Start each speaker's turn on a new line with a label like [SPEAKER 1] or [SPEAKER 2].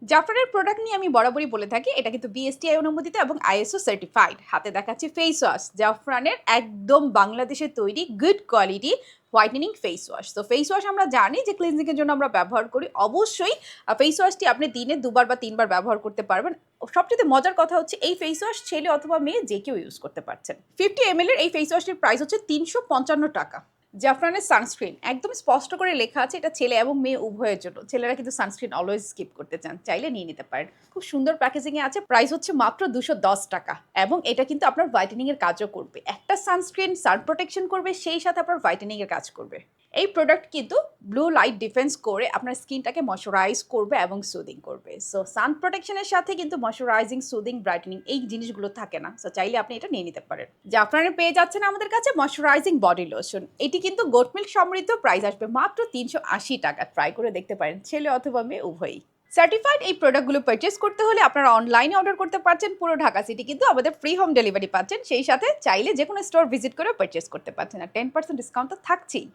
[SPEAKER 1] জাফরানের product নিয়ে আমি বরাবরই বলে থাকি এটা কিন্তু বিএসটিআই অনুমোদিত এবং আইএসও সার্টিফাইড। হাতে দেখাচ্ছি ফেস ওয়াশ, জাফরানের একদম বাংলাদেশে তৈরি good quality whitening face wash. তো ফেস ওয়াশ আমরা জানি যে ক্লিনজিংয়ের জন্য আমরা ব্যবহার করি। অবশ্যই ফেস ওয়াশটি আপনি দিনে 2 বার বা 3 বার ব্যবহার করতে পারবেন। সবচেয়ে মজার কথা হচ্ছে এই ফেস ওয়াশ ছেলে অথবা মেয়ে যে কেউ ইউজ করতে পারছেন। 50 ml এর এই ফেস ওয়াশটির প্রাইস হচ্ছে 355 টাকা। জাফরানের সানস্ক্রিন একদম স্পষ্ট করে লেখা আছে এটা ছেলে এবং মেয়ে উভয়ের জন্য। ছেলেরা কিন্তু সানস্ক্রিন অলওয়েজ স্কিপ করতে চান, চাইলে নিয়ে নিতে পারেন। খুব সুন্দর প্যাকেজিংয়ে আছে, প্রাইস হচ্ছে মাত্র 210 টাকা এবং এটা কিন্তু আপনার হোয়াইটেনিংয়ের কাজও করবে। একটা সানস্ক্রিন সান প্রোটেকশন করবে, সেই সাথে আপনার হোয়াইটেনিংয়ের কাজ করবে। এই প্রোডাক্ট কিন্তু ব্লু লাইট ডিফেন্স করে আপনার স্কিনটাকে ময়শ্চারাইজ করবে এবং সুদিং করবে। সো সান প্রোটেকশনের সাথে কিন্তু ময়শ্চারাইজিং, সুদিং, ব্রাইটেনিং এই জিনিসগুলো থাকে না। সো চাইলে আপনি এটা নিয়ে নিতে পারেন। জাফরানের পেয়ে যাচ্ছেন আমাদের কাছে ময়শ্চারাইজিং বডি লোশন। এটি কিন্তু গোট মিল্ক সমৃদ্ধ, প্রাইস আসবে মাত্র 380 টাকা। ট্রাই করে দেখতে পারেন, ছেলে অথবা মেয়ে উভয়ই। সার্টিফাইড এই প্রোডাক্টগুলো পারচেস করতে হলে আপনারা অনলাইনে অর্ডার করতে পারছেন। পুরো ঢাকা সিটি কিন্তু আমাদের ফ্রি হোম ডেলিভারি পাচ্ছেন। সেই সাথে চাইলে যে কোনো স্টোর ভিজিট করে পারচেস করতে পারছেন। আর 10% ডিসকাউন্ট তো থাকছেই।